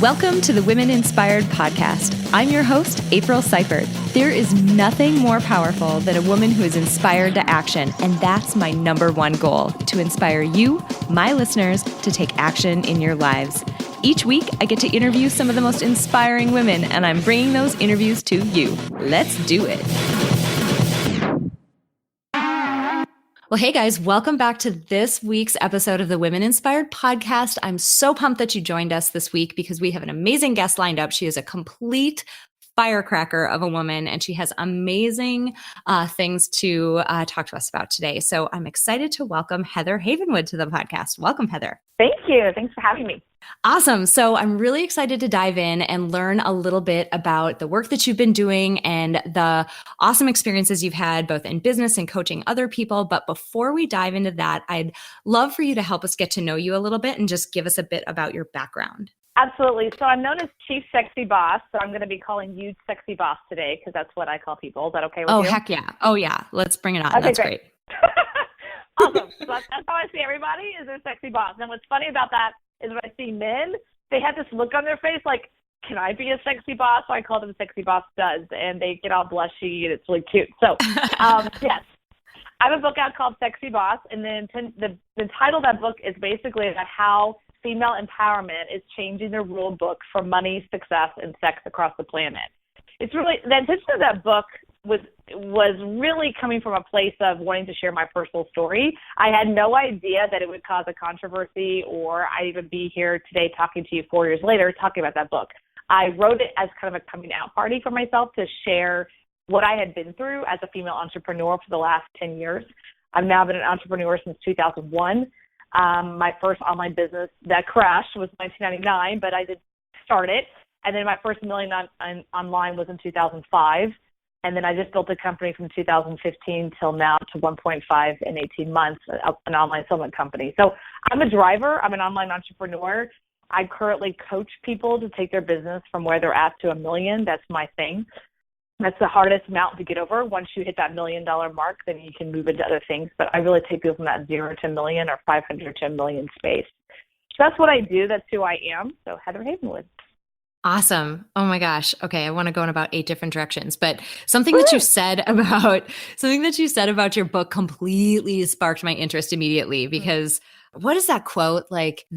Welcome to the Women Inspired Podcast. I'm your host, April Seifert. There is nothing more powerful than a woman who is inspired to action, and that's my number one goal, to inspire you, my listeners, to take action in your lives. Each week, I get to interview some of the most inspiring women, and I'm bringing those interviews to you. Let's do it. Well, hey guys, welcome back to this week's episode of the Women Inspired Podcast. I'm so pumped that you joined us this week because we have an amazing guest lined up. She is a complete firecracker of a woman, and she has amazing things to talk to us about today. So I'm excited to welcome Heather Havenwood to the podcast. Welcome, Heather. Thank you. Thanks for having me. Awesome. So I'm really excited to dive in and learn a little bit about the work that you've been doing and the awesome experiences you've had both in business and coaching other people. But before we dive into that, I'd love for you to help us get to know you a little bit and just give us a bit about your background. Absolutely. So I'm known as Chief Sexy Boss. So I'm going to be calling you Sexy Boss today because that's what I call people. Is that okay with you? Oh, heck yeah. Oh, yeah. Let's bring it on. Okay, That's great. Awesome. So that's how I see everybody is a sexy boss. And what's funny about that is when I see men, they have this look on their face like, can I be a sexy boss? So I call them Sexy Boss Studs, and they get all blushy, and it's really cute. So, yes. I have a book out called Sexy Boss, and then the title of that book is basically about how female empowerment is changing the rule book for money, success, and sex across the planet. It's really, the intention of that book was really coming from a place of wanting to share my personal story. I had no idea that it would cause a controversy, or I'd even be here today talking to you 4 years later talking about that book. I wrote it as kind of a coming out party for myself to share what I had been through as a female entrepreneur for the last 10 years. I've now been an entrepreneur since 2001. My first online business that crashed was 1999, but I did start it. And then my first million online was in 2005. And then I just built a company from 2015 till now to 1.5 in 18 months, an online settlement company. So I'm a driver. I'm an online entrepreneur. I currently coach people to take their business from where they're at to $1 million. That's my thing. That's the hardest mountain to get over. Once you hit that $1 million mark, then you can move into other things. But I really take people from that 0 to $1 million or 500 to $1 million space. So that's what I do. That's who I am. So Heather Havenwood. Awesome. Oh my gosh. Okay. I want to go in about 8 different directions, but something that you said about your book completely sparked my interest immediately, because what is that quote? Like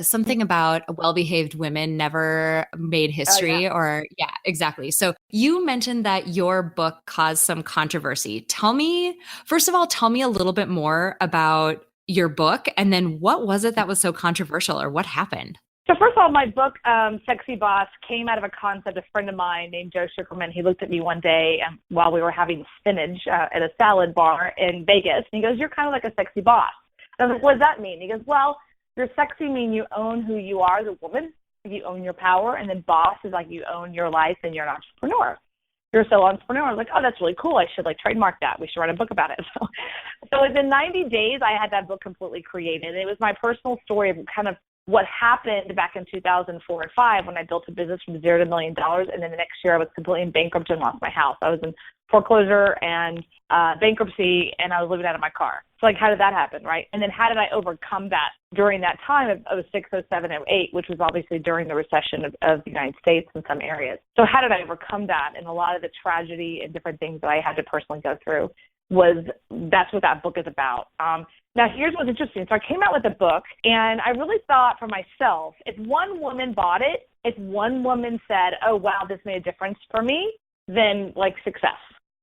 something about well-behaved women never made history. Yeah, exactly. So you mentioned that your book caused some controversy. First of all, tell me a little bit more about your book, and then what was it that was so controversial, or what happened? So first of all, my book, Sexy Boss, came out of a concept. A friend of mine named Joe Sugarman, he looked at me one day while we were having spinach at a salad bar in Vegas. And he goes, "You're kind of like a sexy boss." And I was like, "What does that mean?" He goes, "Well, you're sexy mean you own who you are, the woman. You own your power. And then boss is like you own your life and you're an entrepreneur. You're so entrepreneur." I was like, "Oh, that's really cool. I should trademark that. We should write a book about it." So within 90 days, I had that book completely created. It was my personal story of kind of what happened back in 2004 and 5 when I built a business from 0 to $1 million. And then the next year I was completely in bankruptcy and lost my house. I was in foreclosure and bankruptcy, and I was living out of my car. So how did that happen, right? And then how did I overcome that during that time of 06, 07, 08, which was obviously during the recession of the United States in some areas. So how did I overcome that? And a lot of the tragedy and different things that I had to personally go through that's what that book is about. Now, here's what's interesting. So I came out with a book, and I really thought for myself, if one woman bought it, if one woman said, "Oh, wow, this made a difference for me," then success.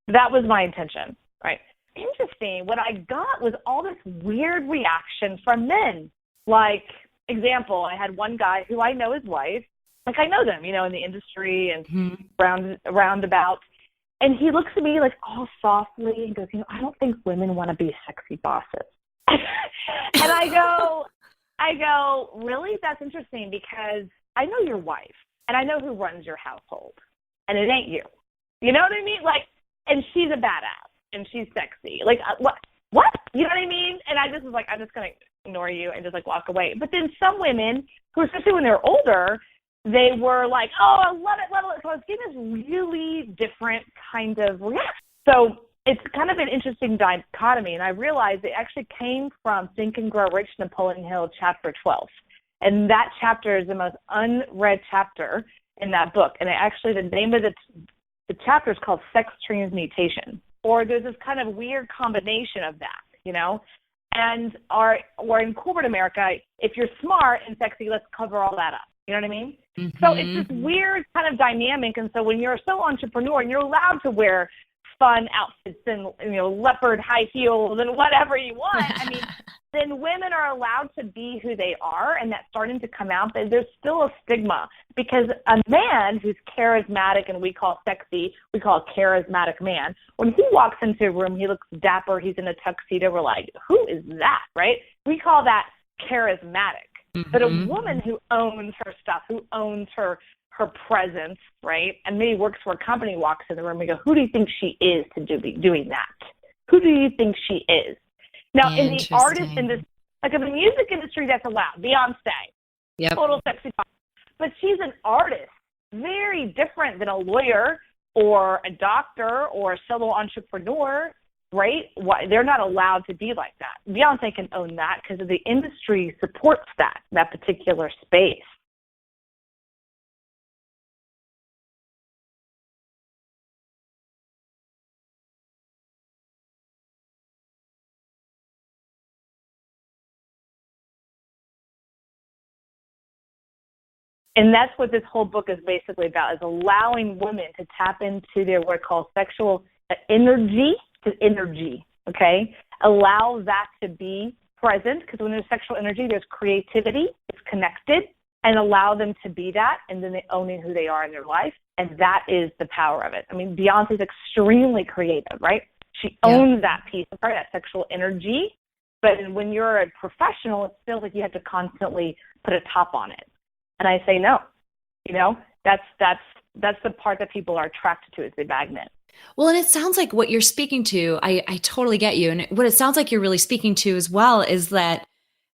That was my intention, right? Interesting. What I got was all this weird reaction from men. Example, I had one guy who I know his wife. I know them, in the industry and roundabout. And he looks at me all softly and goes, "I don't think women want to be sexy bosses." And I go, "Really? That's interesting, because I know your wife and I know who runs your household, and it ain't you. You know what I mean? And she's a badass and she's sexy. What? You know what I mean?" And I just was I'm just going to ignore you and just walk away. But then some women who, especially when they're older, they were like, "Oh, I love it, love it." So I was getting this really different kind of reaction. So it's kind of an interesting dichotomy, and I realized it actually came from Think and Grow Rich, Napoleon Hill, chapter 12. And that chapter is the most unread chapter in that book. And actually the name of the chapter is called Sex Transmutation, or there's this kind of weird combination of that, you know? And or in corporate America, if you're smart and sexy, let's cover all that up. You know what I mean? Mm-hmm. So it's this weird kind of dynamic. And so when you're so entrepreneur and you're allowed to wear fun outfits and, you know, leopard high heels and whatever you want, I mean, then women are allowed to be who they are, and that's starting to come out. But there's still a stigma, because a man who's charismatic and we call sexy, we call a charismatic man, when he walks into a room, he looks dapper, he's in a tuxedo, we're like, who is that, right? We call that charismatic. Mm-hmm. But a woman who owns her stuff, who owns her presence, right, and maybe works for a company, walks in the room, we go, who do you think she is to be doing that? Who do you think she is? Now, in the artist industry, like in the music industry, that's allowed. Beyonce, total sexy pop. But she's an artist, very different than a lawyer or a doctor or a solo entrepreneur, right? Why, they're not allowed to be like that. Beyonce can own that because the industry supports that particular space. And that's what this whole book is basically about, is allowing women to tap into their what I call sexual energy, okay? Allow that to be present, because when there's sexual energy, there's creativity, it's connected, and allow them to be that, and then they owning who they are in their life, and that is the power of it. I mean, Beyonce's extremely creative, right? She owns that piece of her, that sexual energy, but when you're a professional, it feels like you have to constantly put a top on it. And I say no. You know, that's the part that people are attracted to, is the magnet. Well, and it sounds like what you're speaking to, I totally get you. And what it sounds like you're really speaking to as well is that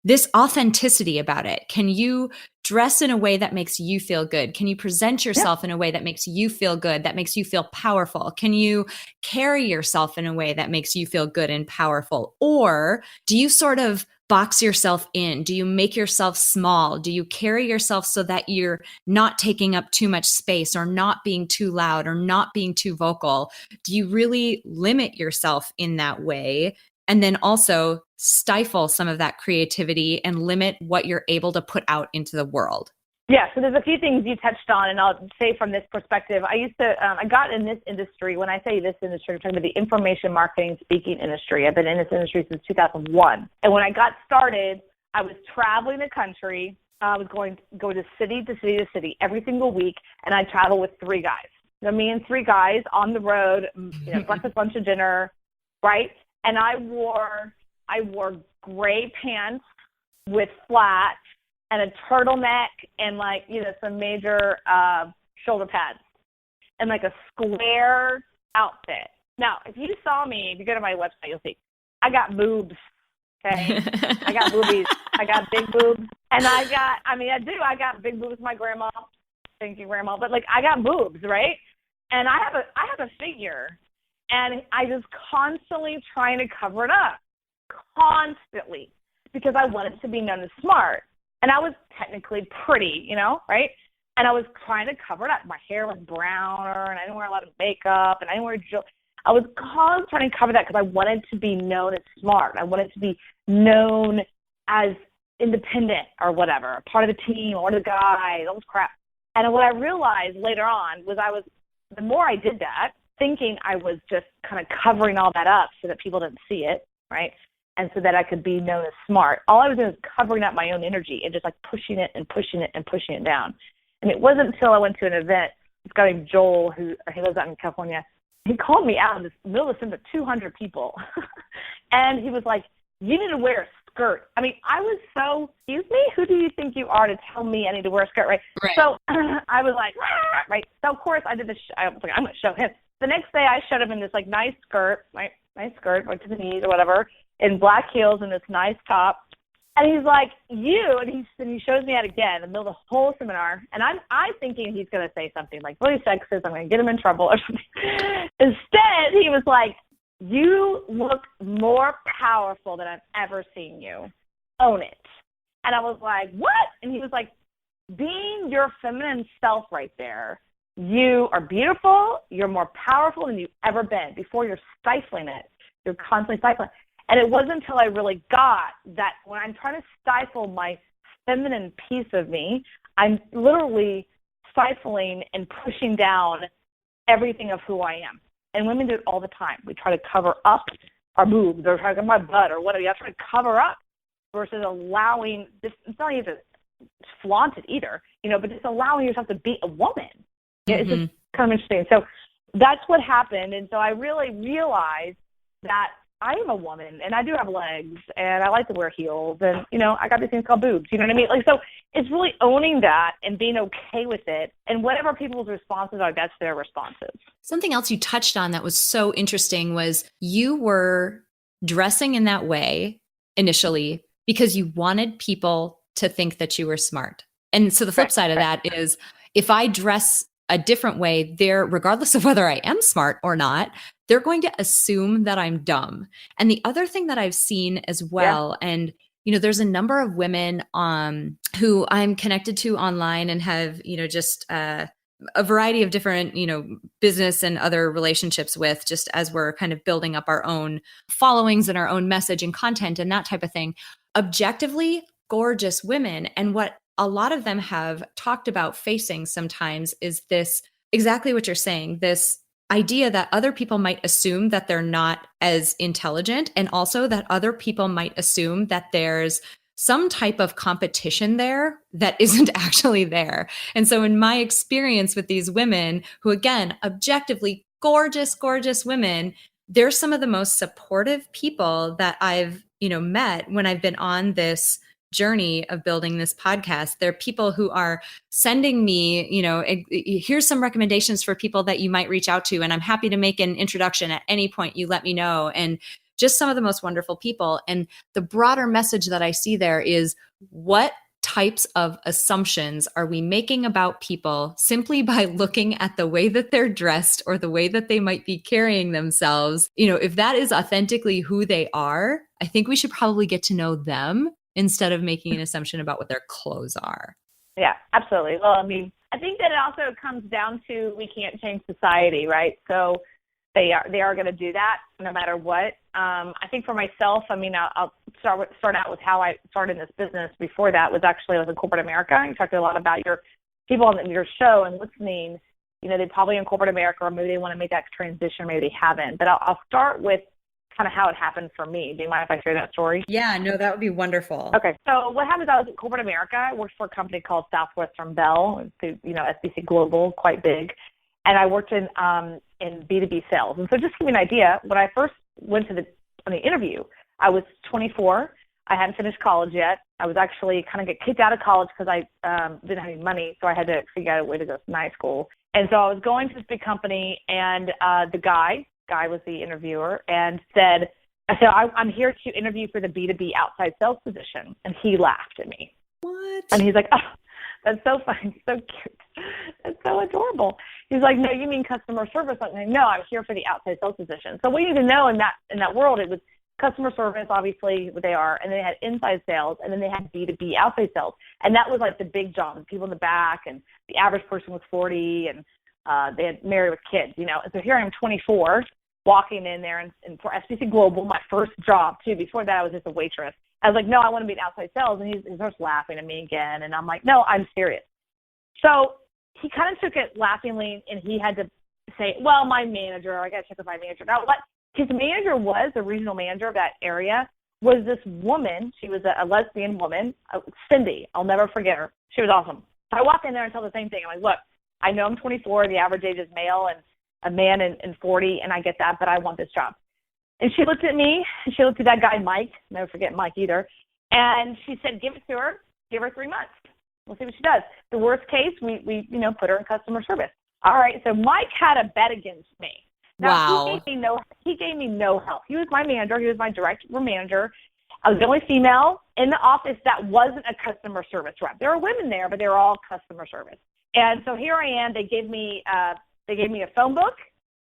this authenticity about it. Can you dress in a way that makes you feel good? Can you present yourself in a way that makes you feel good, that makes you feel powerful? Can you carry yourself in a way that makes you feel good and powerful? Or do you sort of box yourself in? Do you make yourself small? Do you carry yourself so that you're not taking up too much space, or not being too loud, or not being too vocal? Do you really limit yourself in that way? And then also stifle some of that creativity and limit what you're able to put out into the world? Yeah, so there's a few things you touched on, and I'll say from this perspective, I got in this industry. When I say this industry, I'm talking about the information marketing speaking industry. I've been in this industry since 2001. And when I got started, I was traveling the country. I was going to city to city to city every single week, and I traveled with three guys. You know, me and three guys on the road, you know, breakfast, lunch, and dinner, right? And I wore gray pants with flats and a turtleneck and, like, you know, some major shoulder pads and like a square outfit. Now, if you saw me, if you go to my website, you'll see I got boobs, okay? I got boobies. I got big boobs. And I got big boobs, my grandma. Thank you, Grandma. But, like, I got boobs, right? And I have a figure, and I was constantly trying to cover it up, constantly, because I wanted to be known as smart. And I was technically pretty, you know, right? And I was trying to cover it up. My hair was browner, and I didn't wear a lot of makeup, and I didn't wear jewelry. I was constantly trying to cover that because I wanted to be known as smart. I wanted to be known as independent or whatever, part of the team or one of the guys, all this crap. And what I realized later on was the more I did that, thinking I was just kind of covering all that up so that people didn't see it, right? And so that I could be known as smart. All I was doing was covering up my own energy and just, like, pushing it and pushing it and pushing it down. And it wasn't until I went to an event, this guy named Joel, he lives out in California, he called me out in the middle of the 200 people. And he was like, you need to wear a skirt. I mean, I was so, excuse me, who do you think you are to tell me I need to wear a skirt, right? So I was like, right. So, of course, I did this. I was like, I'm going to show him. The next day I showed him in this, like, nice skirt, right? Nice skirt, like to the knees or whatever, in black heels and this nice top. And he's like, and he shows me out again in the middle of the whole seminar. And I'm thinking he's going to say something like really sexist. I'm going to get him in trouble or something. Instead, he was like, you look more powerful than I've ever seen you. Own it. And I was like, what? And he was like, being your feminine self right there, you are beautiful, you're more powerful than you've ever been. Before you're stifling it, you're constantly stifling. And it wasn't until I really got that when I'm trying to stifle my feminine piece of me, I'm literally stifling and pushing down everything of who I am. And women do it all the time. We try to cover up our boobs or try to cover my butt or whatever. You have to try to cover up versus allowing this. It's not even flaunt it either, but just allowing yourself to be a woman. It's just kind of interesting. So that's what happened. And so I really realized that I am a woman and I do have legs and I like to wear heels and, I got these things called boobs. You know what I mean? Like, so it's really owning that and being okay with it. And whatever people's responses are, that's their responses. Something else you touched on that was so interesting was you were dressing in that way initially because you wanted people to think that you were smart. And so the flip side of that is if I dress a different way, regardless of whether I am smart or not, they're going to assume that I'm dumb. And the other thing that I've seen as well, and there's a number of women who I'm connected to online and have, just a variety of different, business and other relationships with, just as we're kind of building up our own followings and our own message and content and that type of thing. Objectively gorgeous women. And what a lot of them have talked about facing sometimes is this, exactly what you're saying, this idea that other people might assume that they're not as intelligent, and also that other people might assume that there's some type of competition there that isn't actually there. And so in my experience with these women who, again, objectively gorgeous, gorgeous women, they're some of the most supportive people that I've, met when I've been on this journey of building this podcast. There are people who are sending me, here's some recommendations for people that you might reach out to. And I'm happy to make an introduction at any point you let me know. And just some of the most wonderful people. And the broader message that I see there is, what types of assumptions are we making about people simply by looking at the way that they're dressed or the way that they might be carrying themselves? If that is authentically who they are, I think we should probably get to know them instead of making an assumption about what their clothes are. Yeah, absolutely. Well, I think that it also comes down to, we can't change society, right? So they are going to do that no matter what. I think for myself, I'll start out with how I started in this business. Before that was actually in corporate America. You talked a lot about your people on your show and listening. They probably in corporate America, or maybe they want to make that transition, maybe they haven't. But I'll start with kind of how it happened for me. Do you mind if I share that story? Yeah, no, that would be wonderful. Okay. So what happened is I was in corporate America. I worked for a company called Southwestern Bell, SBC Global, quite big. And I worked in B2B sales. And so just to give you an idea, when I first went on the interview, I was 24. I hadn't finished college yet. I was actually kind of get kicked out of college because I didn't have any money, so I had to figure out a way to go to night school. And so I was going to this big company, and the guy was the interviewer, and said, I'm here to interview for the B2B outside sales position. And he laughed at me. What? And he's like, oh, that's so funny, so cute. That's so adorable. He's like, no, you mean customer service? I'm like, no, I'm here for the outside sales position. So what you need to know in that world, it was customer service, obviously, what they are, and then they had inside sales, and then they had B2B outside sales. And that was like the big job, people in the back, and the average person was 40, and they had married with kids, And so here I am, 24, walking in there, and for SBC Global, my first job, too. Before that, I was just a waitress. I was like, no, I want to be in outside sales. And he starts laughing at me again. And I'm like, no, I'm serious. So he kind of took it laughingly, and he had to say, well, my manager, I got to check with my manager. Now, what his manager was, the regional manager of that area, was this woman. She was a lesbian woman, Cindy. I'll never forget her. She was awesome. So I walk in there and tell the same thing. I'm like, look, I know I'm 24. The average age is male, and a man in 40, and I get that, but I want this job. And she looked at me, and she looked at that guy, Mike. Never forget Mike either. And she said, give it to her. Give her 3 months. We'll see what she does. The worst case, we put her in customer service. All right, so Mike had a bet against me. Now, wow. He gave me no help. He was my manager. He was my direct manager. I was the only female in the office that wasn't a customer service rep. There were women there, but they were all customer service. And so here I am. They gave me a phone book,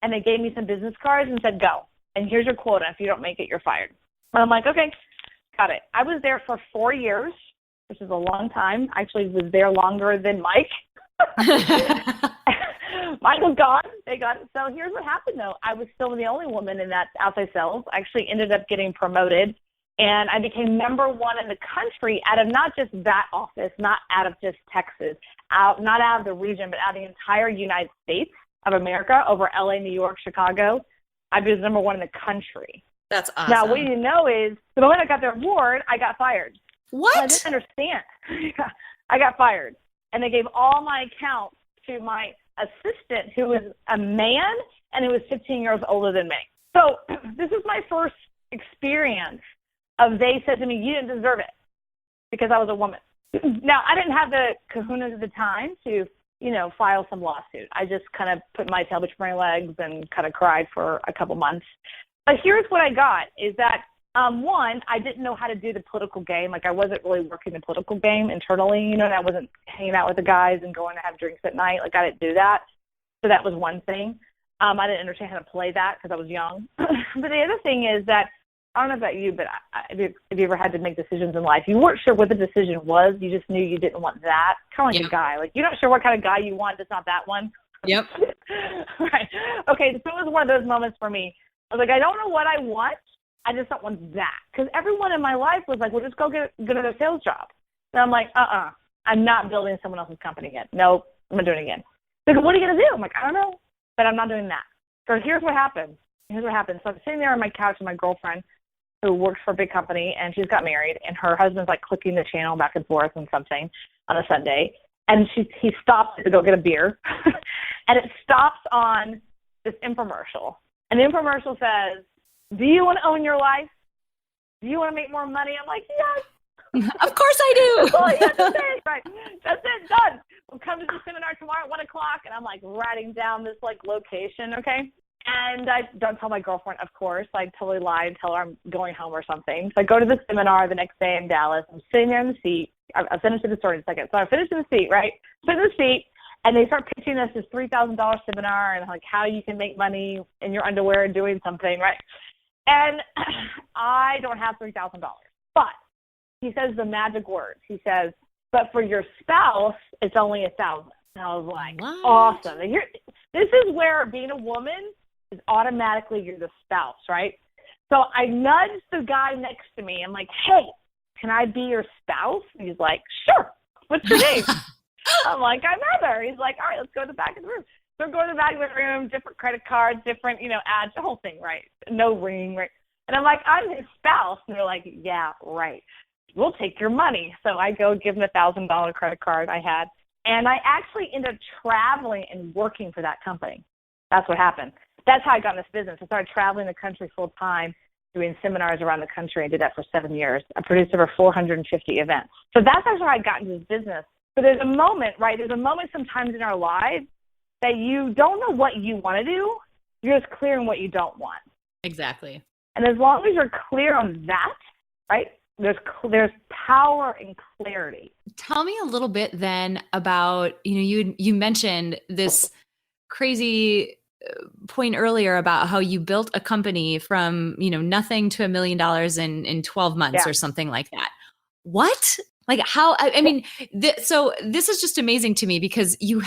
and they gave me some business cards and said, go. And here's your quota. If you don't make it, you're fired. And I'm like, okay, got it. I was there for 4 years. which is a long time. I actually was there longer than Mike. Mine was gone. They got it. So here's what happened, though. I was still the only woman in that outside sales. I actually ended up getting promoted, and I became number one in the country out of not just that office, not out of just Texas, not out of the region, but out of the entire United States of America, over LA, New York, Chicago. I was number one in the country. That's awesome. Now, what you didn't know is the moment I got the award, I got fired. What? I didn't understand. I got fired. And they gave all my accounts to my assistant, who was a man and who was 15 years older than me. So this is my first experience of they said to me, you didn't deserve it because I was a woman. Now, I didn't have the kahunas at the time to, file some lawsuit. I just kind of put my tail between my legs and kind of cried for a couple months. But here's what I got is that, one, I didn't know how to do the political game. Like, I wasn't really working the political game internally, and I wasn't hanging out with the guys and going to have drinks at night. Like, I didn't do that. So that was one thing. I didn't understand how to play that because I was young. But the other thing is that, I don't know about you, but if you ever had to make decisions in life, you weren't sure what the decision was. You just knew you didn't want that. Kind of like a guy. Like, you're not sure what kind of guy you want. It's not that one. Yep. Right. Okay, so it was one of those moments for me. I was like, I don't know what I want. I just don't want that. Because everyone in my life was like, well, just go get another sales job. And I'm like, I'm not building someone else's company again. Nope, I'm not doing it again. They're like, what are you going to do? I'm like, I don't know, but I'm not doing that. So here's what happened. So I'm sitting there on my couch with my girlfriend who works for a big company, and she's got married, and her husband's like clicking the channel back and forth on something on a Sunday. And he stops to go get a beer, and it stops on this infomercial. And the infomercial says, do you want to own your life? Do you want to make more money? I'm like, yes. Of course I do. That's all you have to say. Right. That's it. Done. We'll come to the seminar tomorrow at 1 o'clock. And I'm like writing down this like location. Okay. And I don't tell my girlfriend, of course. I totally lie and tell her I'm going home or something. So I go to the seminar the next day in Dallas. I'm sitting there in the seat. I'll finish the story in a second. So I finish in the seat, right? Sit in the seat. And they start pitching us this $3,000 seminar and like how you can make money in your underwear and doing something, right? And I don't have $3,000. But he says the magic words. He says, but for your spouse, it's only $1,000. And I was like, what? Awesome. And this is where being a woman is automatically you're the spouse, right? So I nudged the guy next to me. I'm like, hey, can I be your spouse? And he's like, sure. What's your name? I'm like, I'm Heather. He's like, all right, let's go to the back of the room. So go to the back of the room, different credit cards, different, ads, the whole thing, right? No ring, right? And I'm like, I'm his spouse. And they're like, yeah, right. We'll take your money. So I go give him the $1,000 credit card I had. And I actually ended up traveling and working for that company. That's what happened. That's how I got in this business. I started traveling the country full time, doing seminars around the country. I did that for 7 years. I produced over 450 events. So that's how I got into this business. But there's a moment, right? There's a moment sometimes in our lives that you don't know what you want to do. You're just clear on what you don't want. Exactly. And as long as you're clear on that, right, there's power in clarity. Tell me a little bit then about, you mentioned this crazy point earlier about how you built a company from, nothing to $1 million in 12 months or something like that. What? Like how, so this is just amazing to me because you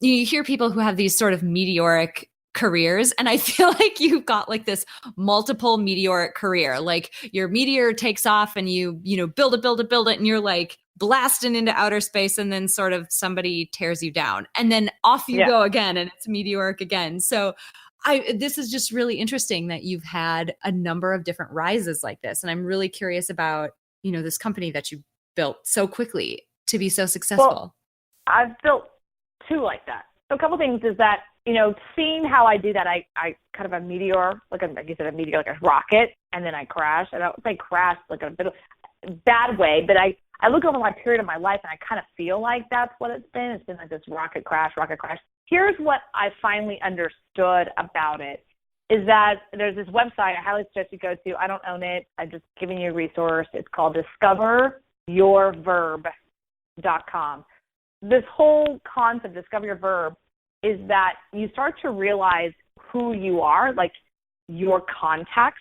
hear people who have these sort of meteoric careers, and I feel like you've got like this multiple meteoric career. Like your meteor takes off and you build it, and you're like blasting into outer space, and then sort of somebody tears you down, and then off you go again, and it's meteoric again. So this is just really interesting that you've had a number of different rises like this, and I'm really curious about this company that you built so quickly to be so successful. Well, I've built two like that. So a couple things is that, seeing how I do that, I kind of a meteor, like you said, a meteor, like a rocket, and then I crash. I don't say crash like a bit of bad way, but I look over my period of my life and I kind of feel like that's what it's been. It's been like this rocket crash. Here's what I finally understood about it is that there's this website I highly suggest you go to. I don't own it. I'm just giving you a resource. It's called discoveryourverb.com. This whole concept, Discover Your Verb, is that you start to realize who you are, like your context.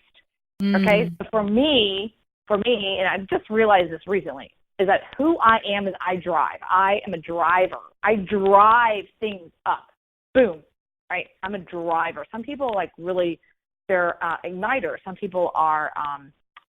Okay. So for me, and I just realized this recently, is that who I am is I drive. I am a driver. I drive things up. Boom, right? I'm a driver. Some people like really, they're igniters. Some people are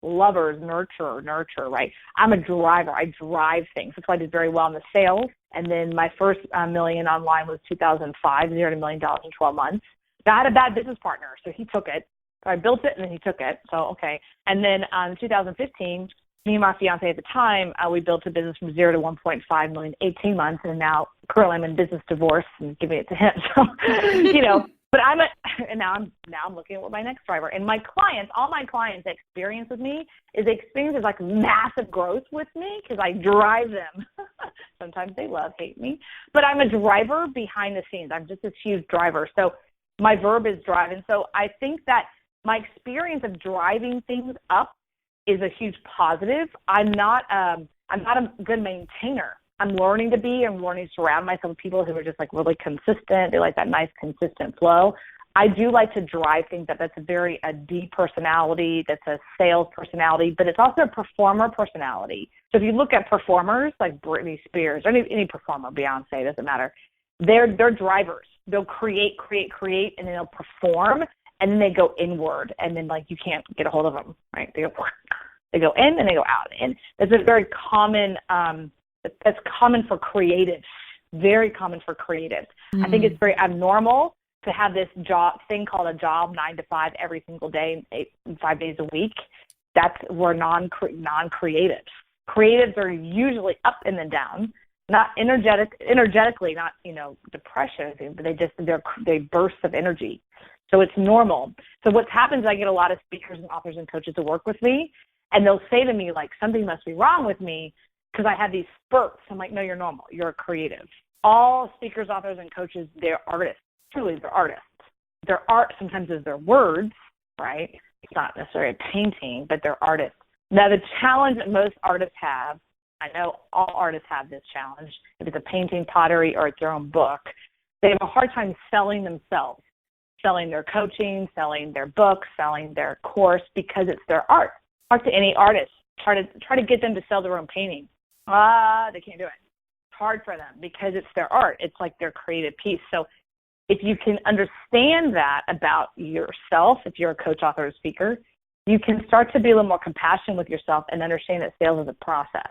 lovers, nurture, right? I'm a driver. I drive things. That's why I did very well in the sales. And then my first million online was 2005, $0 to $1 million in 12 months. I had a bad business partner, so he took it. I built it, and then he took it. So, okay. And then in 2015, me and my fiance at the time, we built a business from 0 to 1.5 million, 18 months, and now currently I'm in business divorce and giving it to him. So, but now I'm looking at what my next driver. And my clients, all my clients experience with me is like massive growth with me because I drive them. Sometimes they hate me, but I'm a driver behind the scenes. I'm just this huge driver. So my verb is drive. And so I think that my experience of driving things up is a huge positive. I'm not a good maintainer. I'm learning to surround myself with people who are just like really consistent. They like that nice consistent flow. I do like to drive things up. That's a deep personality. That's a sales personality, but it's also a performer personality. So if you look at performers like Britney Spears or any performer, Beyonce, doesn't matter. They're drivers. They'll create, and then they'll perform, and then they go inward, and then like you can't get a hold of them, right? They go in and they go out, and that's a very common. That's common for creatives. Very common for creatives. I think it's very abnormal to have this thing called a job 9 to 5 every single day, 5 days a week. We're non-creatives. Creatives are usually up and then down, not energetically, not depression, but they bursts of energy. So it's normal. So what happens is I get a lot of speakers and authors and coaches to work with me, and they'll say to me, like, something must be wrong with me because I have these spurts. I'm like, no, you're normal. You're a creative. All speakers, authors, and coaches, they're artists. Truly, they're artists. Their art sometimes is their words, right? It's not necessarily a painting, but they're artists. Now, the challenge that most artists have, I know all artists have this challenge, if it's a painting, pottery, or it's their own book, they have a hard time selling themselves, selling their coaching, selling their books, selling their course, because it's their art. Talk to any artist. Try to get them to sell their own painting. They can't do it. It's hard for them because it's their art. It's like their creative piece. So if you can understand that about yourself, if you're a coach, author, or speaker, you can start to be a little more compassionate with yourself and understand that sales is a process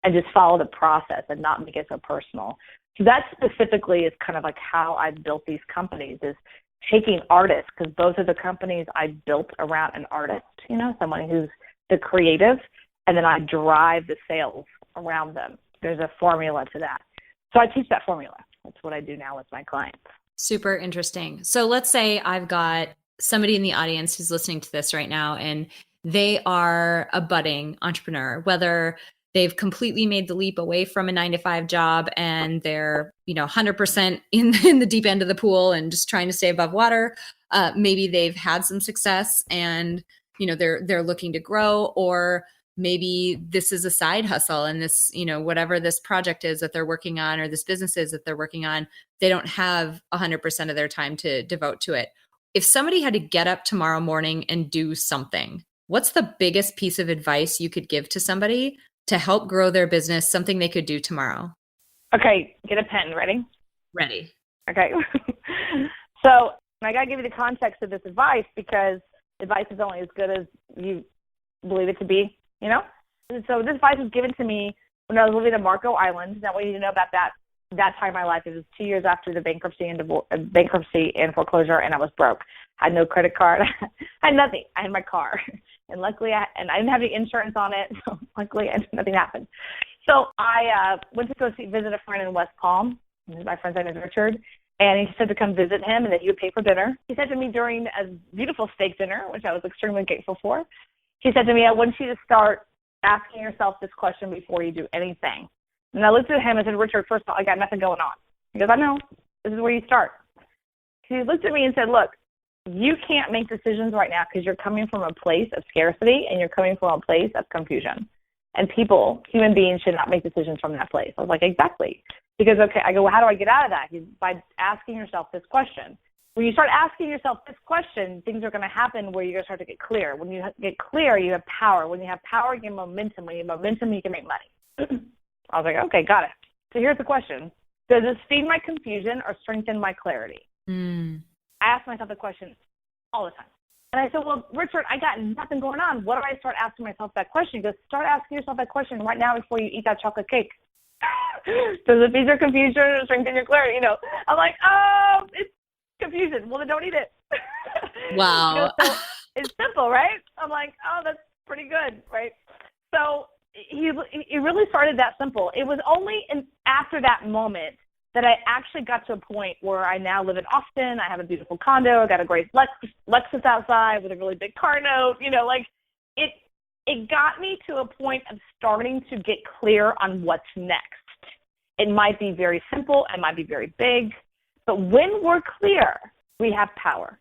and just follow the process and not make it so personal. So that specifically is kind of like how I built these companies, is taking artists, because both of the companies I built around an artist, someone who's the creative, and then I drive the sales around them. There's a formula to that. So I teach that formula. That's what I do now with my clients. Super interesting. So let's say I've got somebody in the audience who's listening to this right now, and they are a budding entrepreneur, whether they've completely made the leap away from a 9-to-5 job and they're, 100% in the deep end of the pool and just trying to stay above water. Maybe they've had some success and, they're looking to grow, or maybe this is a side hustle and this, whatever this project is that they're working on or this business is that they're working on, they don't have 100% of their time to devote to it. If somebody had to get up tomorrow morning and do something, what's the biggest piece of advice you could give to somebody to help grow their business, something they could do tomorrow? Okay, get a pen. Ready? Ready. Okay. So I got to give you the context of this advice, because advice is only as good as you believe it to be, So this advice was given to me when I was living in Marco Island. Now, what you need to know about that time in my life, it was 2 years after the bankruptcy and foreclosure, and I was broke. I had no credit card. I had nothing. I had my car. And luckily, I didn't have any insurance on it, so luckily nothing happened. So I went to visit a friend in West Palm. My friend's name is Richard, and he said to come visit him and that he would pay for dinner. He said to me during a beautiful steak dinner, which I was extremely grateful for, he said to me, I want you to start asking yourself this question before you do anything. And I looked at him and said, Richard, first of all, I got nothing going on. He goes, I know. This is where you start. He looked at me and said, look, you can't make decisions right now because you're coming from a place of scarcity and you're coming from a place of confusion. And human beings should not make decisions from that place. I was like, exactly. Because, okay, I go, well, how do I get out of that? By asking yourself this question. When you start asking yourself this question, things are going to happen where you're going to start to get clear. When you get clear, you have power. When you have power, you have momentum. When you have momentum, you can make money. I was like, okay, got it. So here's the question. Does this feed my confusion or strengthen my clarity? Mm. I ask myself the question all the time. And I said, well, Richard, I got nothing going on. What do I start asking myself that question? He goes, start asking yourself that question right now before you eat that chocolate cake. Does it feed your confusion or strengthen your clarity? I'm like, oh, it's confusion. Well, then don't eat it. Wow. So it's simple, right? I'm like, oh, that's pretty good, right? So he really started that simple. It was only after that moment that I actually got to a point where I now live in Austin. I have a beautiful condo. I got a great Lexus outside with a really big car note. It got me to a point of starting to get clear on what's next. It might be very simple. It might be very big. But when we're clear, we have power.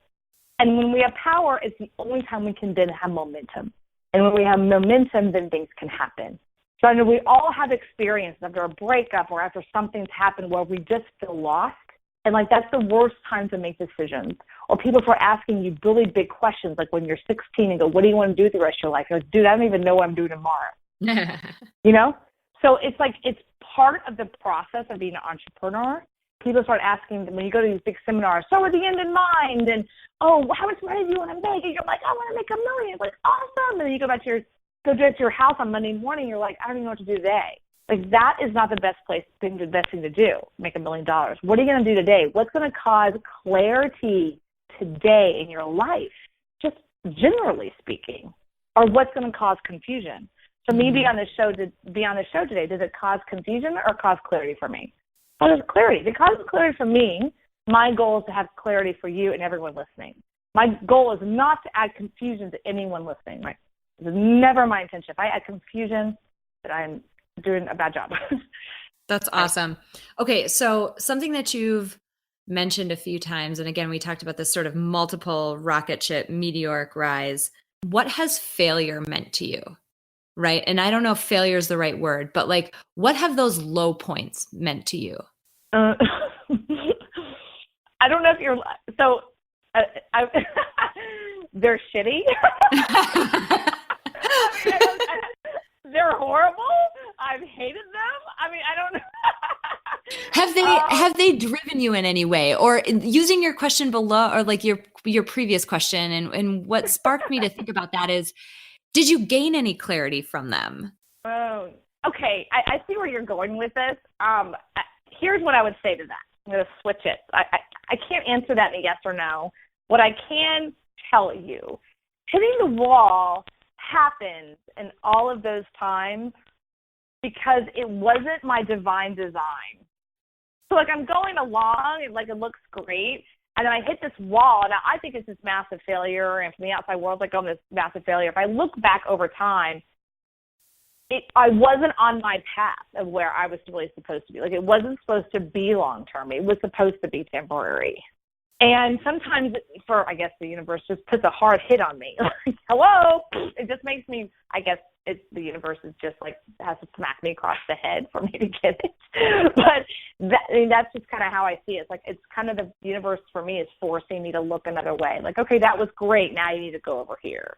And when we have power, it's the only time we can then have momentum. And when we have momentum, then things can happen. So I know we all have experience after a breakup or after something's happened where we just feel lost. And that's the worst time to make decisions. Or people start asking you really big questions, like when you're 16 and go, what do you want to do with the rest of your life? You're like, dude, I don't even know what I'm doing tomorrow. So it's part of the process of being an entrepreneur. People start asking when you go to these big seminars, so with the end in mind, and how much money do you want to make? And you're like, I want to make $1 million. It's like, awesome. And then you go back to your house on Monday morning, you're like, I don't even know what to do today. That is not the best thing to do, make $1 million. What are you going to do today? What's going to cause clarity today in your life, just generally speaking, or what's going to cause confusion? So me being on the show today, does it cause confusion or cause clarity for me? Causes clarity. If it causes clarity for me, my goal is to have clarity for you and everyone listening. My goal is not to add confusion to anyone listening. Right? It's never my intention. If I add confusion, then I'm doing a bad job. That's awesome. Okay, so something that you've mentioned a few times, and again, we talked about this sort of multiple rocket ship meteoric rise. What has failure meant to you? Right? And I don't know if failure is the right word, but what have those low points meant to you? I don't know if you're, so they're shitty. They're horrible. I've hated them. I don't know. Have they driven you in any way? Or using your question below, or your previous question, and what sparked me to think about that is, did you gain any clarity from them? Oh, okay. I see where you're going with this. Here's what I would say to that. I'm going to switch it. I can't answer that in a yes or no. What I can tell you, hitting the wall happened in all of those times because it wasn't my divine design. So I'm going along and it looks great. And then I hit this wall. Now, I think it's this massive failure. And from the outside world, I'm this massive failure. If I look back over time, I wasn't on my path of where I was really supposed to be. It wasn't supposed to be long-term. It was supposed to be temporary. And sometimes, I guess the universe just puts a hard hit on me. Hello? It just makes me, I guess the universe is just has to smack me across the head for me to get it. But that's just kind of how I see it. It's kind of the universe for me is forcing me to look another way. Okay, that was great. Now you need to go over here.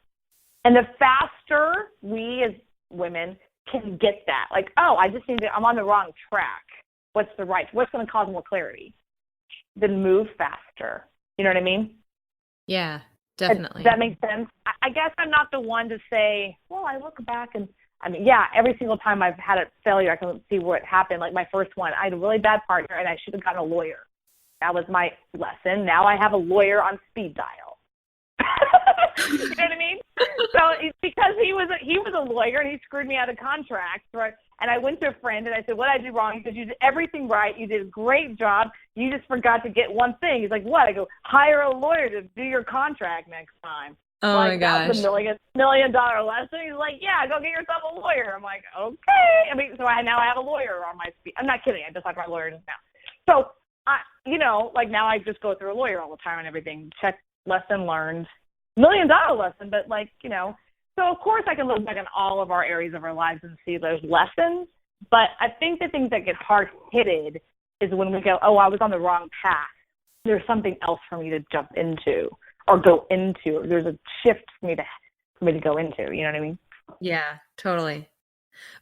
And the faster we as women can get that, I'm on the wrong track. What's going to cause more clarity? Then move faster. You know what I mean? Yeah, definitely. Does that make sense? I guess I'm not the one to say, well, I look back and, every single time I've had a failure, I can see what happened. My first one, I had a really bad partner and I should have gotten a lawyer. That was my lesson. Now I have a lawyer on speed dial. You know what I mean? So it's because he was a lawyer and he screwed me out of contracts, right? And I went to a friend and I said, what did I do wrong? He said, you did everything right. You did a great job. You just forgot to get one thing. He's like, what? I go, hire a lawyer to do your contract next time. Oh my gosh. That's $1 million lesson. He's like, yeah, go get yourself a lawyer. I'm like, okay. So now I have a lawyer on my speed. I'm not kidding. I just had my lawyer just now. So, now I just go through a lawyer all the time and everything. Check, lesson learned. $1 million lesson, but so of course I can look back in all of our areas of our lives and see those lessons. But I think the things that get hard-hitted is when we go, oh, I was on the wrong path. There's something else for me to jump into or go into. There's a shift for me to go into. You know what I mean? Yeah, totally.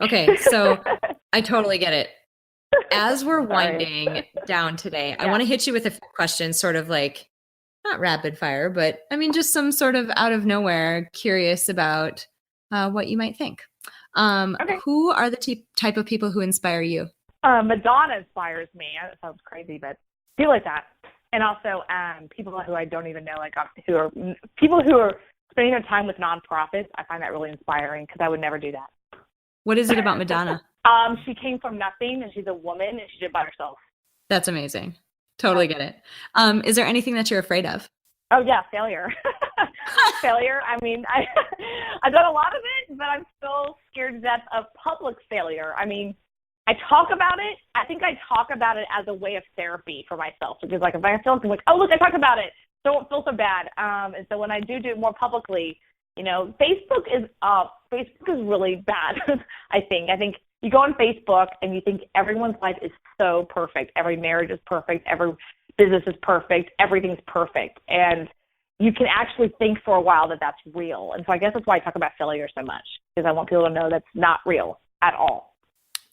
Okay, so I totally get it. As we're Sorry. winding down today, I Yeah. want to hit you with a few questions, sort of like not rapid fire, but I mean, just some sort of out of nowhere, curious about what you might think. Okay. Who are the type of people who inspire you? Madonna inspires me. That sounds crazy, but people like that. And also people who I don't even know, like who are people who are spending their time with nonprofits. I find that really inspiring because I would never do that. What is it about Madonna? She came from nothing, and she's a woman, and she did it by herself. That's amazing. Totally get it. Is there anything that you're afraid of? Oh yeah, failure. Failure. I mean, I've done a lot of it, but I'm still scared to death of public failure. I mean, I talk about it. I think I talk about it as a way of therapy for myself, because like if I feel something like, oh look, I talked about it, so I don't feel so bad. And so when I do it more publicly, you know, Facebook is really bad. I think you go on Facebook and you think everyone's life is so perfect. Every marriage is perfect. Every business is perfect. Everything's perfect. And you can actually think for a while that that's real. And so I guess that's why I talk about failure so much, because I want people to know that's not real at all.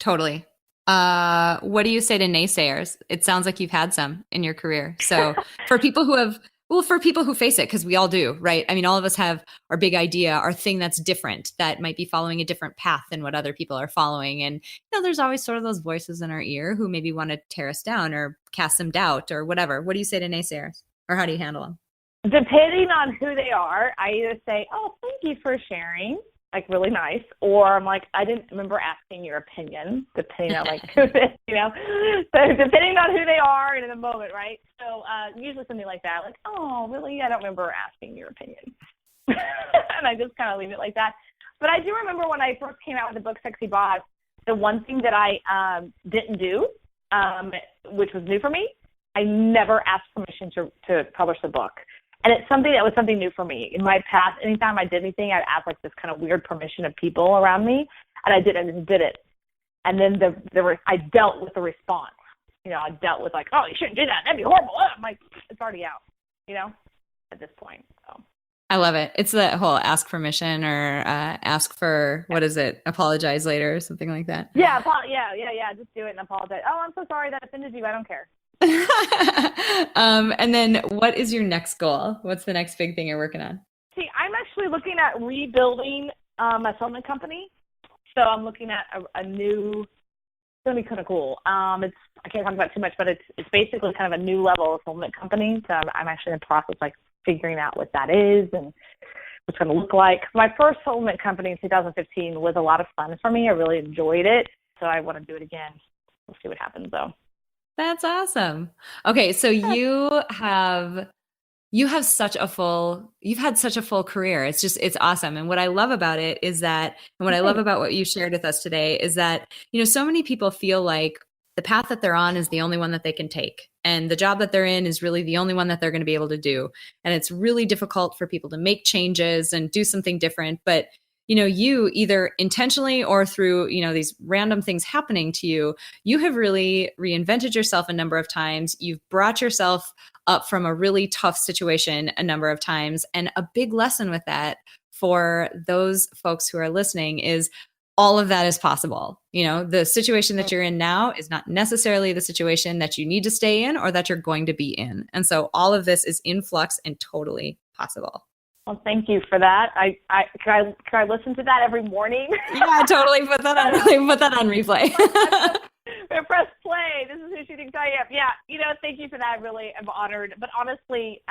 Totally. What do you say to naysayers? It sounds like you've had some in your career. So for people who face it, because we all do, right? I mean, all of us have our big idea, our thing that's different, that might be following a different path than what other people are following. And, you know, there's always sort of those voices in our ear who maybe want to tear us down or cast some doubt or whatever. What do you say to naysayers, or how do you handle them? Depending on who they are, I either say, oh, thank you for sharing, like really nice, or I'm like, I didn't remember asking your opinion, depending on like who they, you know, so depending on who they are and in the moment, right? So usually something like that, like, oh, really? I don't remember asking your opinion. And I just kind of leave it like that. But I do remember when I first came out with the book Sexy Boss, the one thing that I didn't do, which was new for me, I never asked permission to publish the book. And it's something that was something new for me. In my past, anytime I did anything, I'd ask like this kind of weird permission of people around me, and I just did it. And then I dealt with the response. You know, I dealt with like, oh, you shouldn't do that. That'd be horrible. I'm like, it's already out, you know, at this point. So. I love it. It's the whole ask permission or ask for, what is it? Apologize later or something like that. Yeah. Just do it and apologize. Oh, I'm so sorry that offended you. I don't care. And then what is your next goal? What's the next big thing you're working on? See, I'm actually looking at rebuilding my settlement company. So I'm looking at a new, it's going to be kind of cool. I can't talk about too much, but it's basically kind of a new level of settlement company. So I'm actually in the process like figuring out what that is and what's going to look like. My first settlement company in 2015 was a lot of fun for me. I really enjoyed it. So I want to do it again. We'll see what happens though. That's awesome. Okay, so you've had such a full career. It's awesome. And what I love about it is that, and what I love about what you shared with us today is that, you know, so many people feel like the path that they're on is the only one that they can take. And the job that they're in is really the only one that they're going to be able to do. And it's really difficult for people to make changes and do something different. But you know, you either intentionally or through, you know, these random things happening to you, you have really reinvented yourself a number of times. You've brought yourself up from a really tough situation a number of times. And a big lesson with that for those folks who are listening is all of that is possible. You know, the situation that you're in now is not necessarily the situation that you need to stay in or that you're going to be in. And so all of this is in flux and totally possible. Well, thank you for that. Can I listen to that every morning? Yeah, totally. Put that on replay. Press play. This is who she thinks I am. Yeah, you know, thank you for that. I really am honored. But honestly,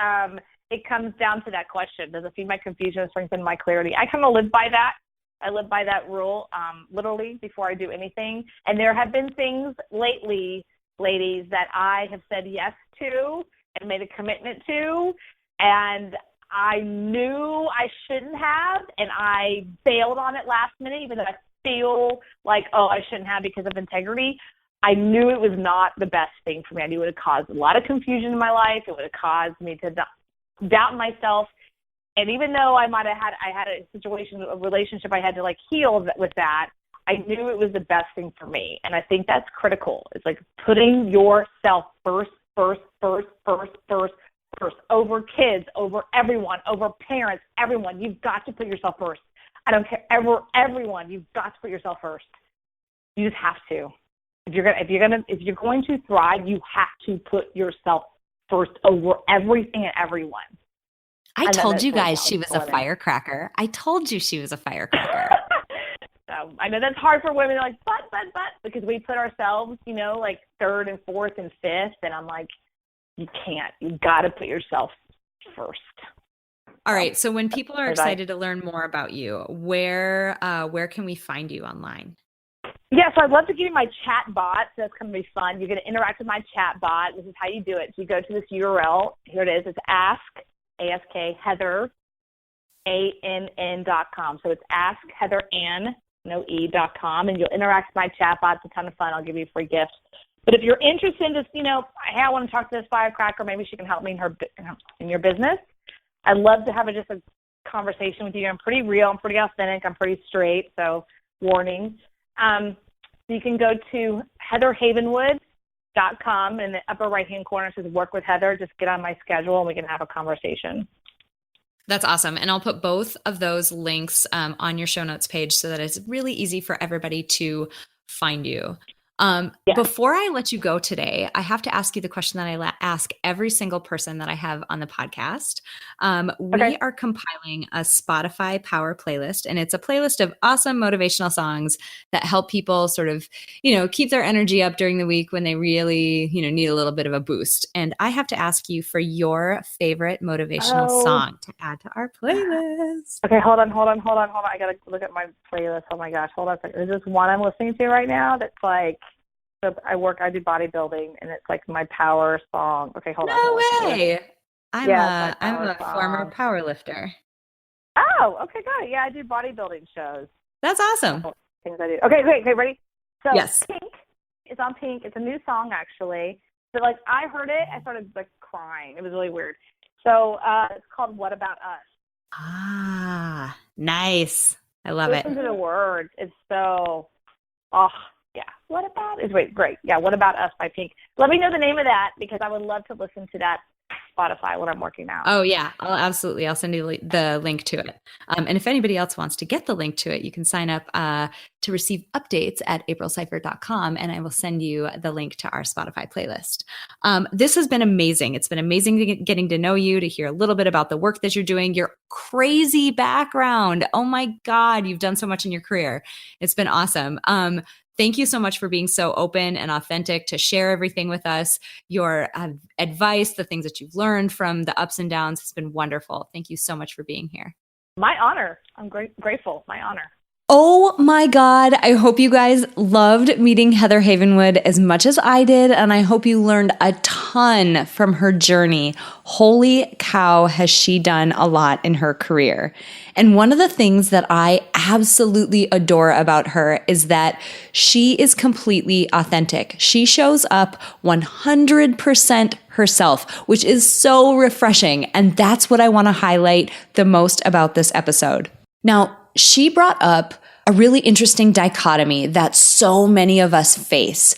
it comes down to that question: does it feed my confusion, strengthen my clarity? I kind of live by that. I live by that rule, literally, before I do anything. And there have been things lately, ladies, that I have said yes to and made a commitment to, and I knew I shouldn't have, and I bailed on it last minute, even though I feel like, oh, I shouldn't have because of integrity. I knew it was not the best thing for me. I knew it would have caused a lot of confusion in my life. It would have caused me to doubt myself. And even though I had a situation, a relationship I had to like heal with that, I knew it was the best thing for me. And I think that's critical. It's like putting yourself first, over kids, over everyone, over parents, everyone. You've got to put yourself first. I don't care. Everyone, you've got to put yourself first. You just have to. If you're going to thrive, you have to put yourself first over everything and everyone. I told you guys she was a firecracker. I told you she was a firecracker. So I know that's hard for women. They're like, but, because we put ourselves, like third and fourth and fifth. And I'm like, you can't. You got to put yourself first. All right. So when people are excited to learn more about you, where can we find you online? Yeah, so I'd love to give you my chat bot. So that's going to be fun. You're going to interact with my chat bot. This is how you do it. So you go to this URL. Here it is. It's Heather, ANN.com. So it's AskHeatherAnn.com, and you'll interact with my chat bot. It's a ton of fun. I'll give you a free gift. But if you're interested in just, hey, I want to talk to this firecracker, maybe she can help me in your business. I'd love to have just a conversation with you. I'm pretty real. I'm pretty authentic. I'm pretty straight. So warning. You can go to HeatherHavenwood.com. In the upper right-hand corner, it says Work with Heather. Just get on my schedule and we can have a conversation. That's awesome. And I'll put both of those links on your show notes page so that it's really easy for everybody to find you. Before I let you go today, I have to ask you the question that I ask every single person that I have on the podcast. We are compiling a Spotify Power playlist, and it's a playlist of awesome motivational songs that help people sort of, keep their energy up during the week when they really, need a little bit of a boost. And I have to ask you for your favorite motivational song to add to our playlist. Okay, hold on. I got to look at my playlist. Oh my gosh, hold on a second. There's this one I'm listening to right now that's like, so I do bodybuilding, and it's like my power song. Okay, hold on. No way. I'm a former power lifter. Oh, okay, got it. Yeah, I do bodybuilding shows. That's awesome. Things I do. Okay, great. Okay, ready? So yes. Pink is on Pink. It's a new song, actually. But like I heard it, I started like crying. It was really weird. So it's called "What About Us." Ah, nice. I love it. Listen to the words. It's so, yeah. What about is great. Yeah, What About Us by Pink. Let me know the name of that because I would love to listen to that Spotify when I'm working out. Oh yeah, I'll send you the link to it. And if anybody else wants to get the link to it, you can sign up to receive updates at aprilseifert.com, and I will send you the link to our Spotify playlist. This has been amazing. It's been amazing getting to know you, to hear a little bit about the work that you're doing, your crazy background. Oh my God, you've done so much in your career. It's been awesome. Thank you so much for being so open and authentic to share everything with us. Your advice, the things that you've learned from the ups and downs has been wonderful. Thank you so much for being here. My honor. I'm grateful. My honor. Oh my God. I hope you guys loved meeting Heather Havenwood as much as I did, and I hope you learned a ton from her journey. Holy cow, has she done a lot in her career. And one of the things that I absolutely adore about her is that she is completely authentic. She shows up 100% herself, which is so refreshing. And that's what I want to highlight the most about this episode. Now, she brought up a really interesting dichotomy that so many of us face.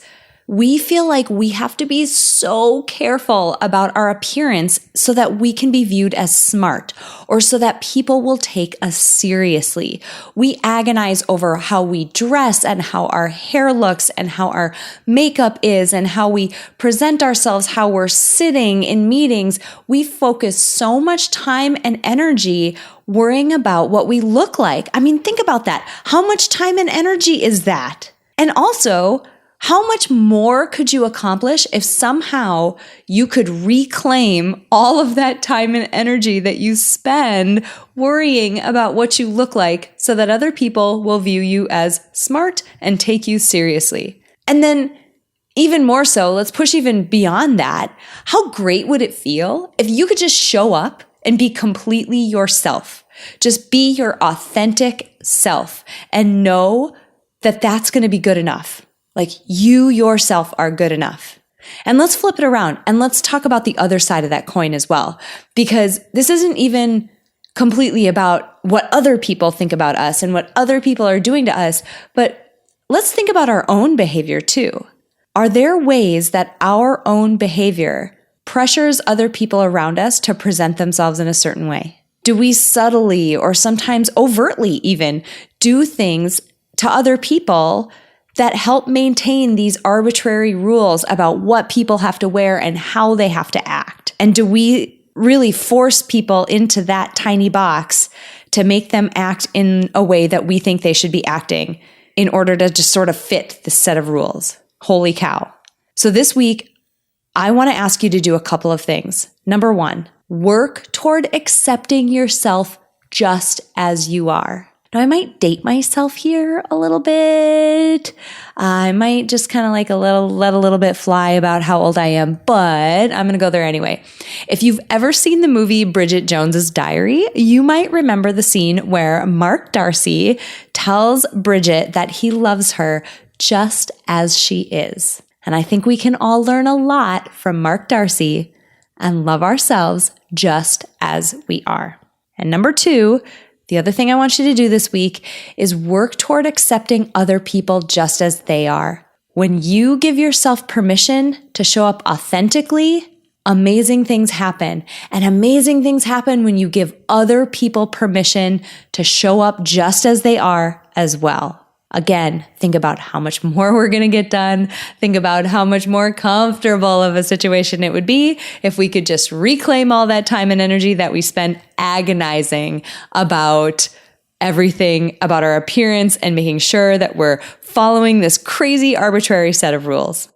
We feel like we have to be so careful about our appearance so that we can be viewed as smart, or so that people will take us seriously. We agonize over how we dress and how our hair looks and how our makeup is and how we present ourselves, how we're sitting in meetings. We focus so much time and energy worrying about what we look like. I mean, think about that. How much time and energy is that? And also, how much more could you accomplish if somehow you could reclaim all of that time and energy that you spend worrying about what you look like so that other people will view you as smart and take you seriously? And then even more so, let's push even beyond that. How great would it feel if you could just show up and be completely yourself? Just be your authentic self and know that that's going to be good enough. Like you yourself are good enough. And let's flip it around and let's talk about the other side of that coin as well, because this isn't even completely about what other people think about us and what other people are doing to us, but let's think about our own behavior too. Are there ways that our own behavior pressures other people around us to present themselves in a certain way? Do we subtly or sometimes overtly even do things to other people that help maintain these arbitrary rules about what people have to wear and how they have to act? And do we really force people into that tiny box to make them act in a way that we think they should be acting in order to just sort of fit this set of rules? Holy cow. So this week, I want to ask you to do a couple of things. Number one, work toward accepting yourself just as you are. Now, I might date myself here a little bit. I might just kind of like let a little bit fly about how old I am, but I'm going to go there anyway. If you've ever seen the movie Bridget Jones's Diary, you might remember the scene where Mark Darcy tells Bridget that he loves her just as she is. And I think we can all learn a lot from Mark Darcy and love ourselves just as we are. And number two, the other thing I want you to do this week is work toward accepting other people just as they are. When you give yourself permission to show up authentically, amazing things happen. And amazing things happen when you give other people permission to show up just as they are as well. Again, think about how much more we're going to get done. Think about how much more comfortable of a situation it would be if we could just reclaim all that time and energy that we spent agonizing about everything about our appearance and making sure that we're following this crazy arbitrary set of rules.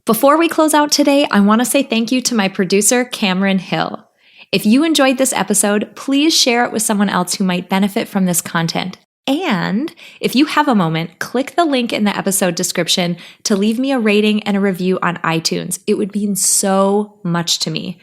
Before we close out today, I want to say thank you to my producer, Cameron Hill. If you enjoyed this episode, please share it with someone else who might benefit from this content. And if you have a moment, click the link in the episode description to leave me a rating and a review on iTunes. It would mean so much to me.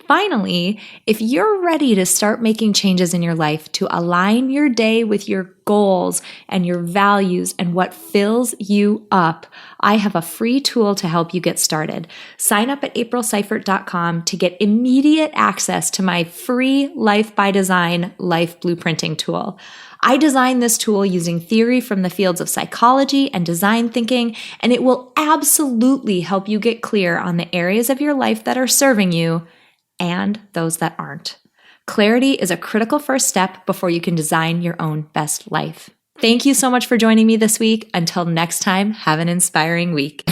Finally, if you're ready to start making changes in your life to align your day with your goals and your values and what fills you up, I have a free tool to help you get started. Sign up at aprilseifert.com to get immediate access to my free Life by Design life blueprinting tool. I designed this tool using theory from the fields of psychology and design thinking, and it will absolutely help you get clear on the areas of your life that are serving you and those that aren't. Clarity is a critical first step before you can design your own best life. Thank you so much for joining me this week. Until next time, have an inspiring week.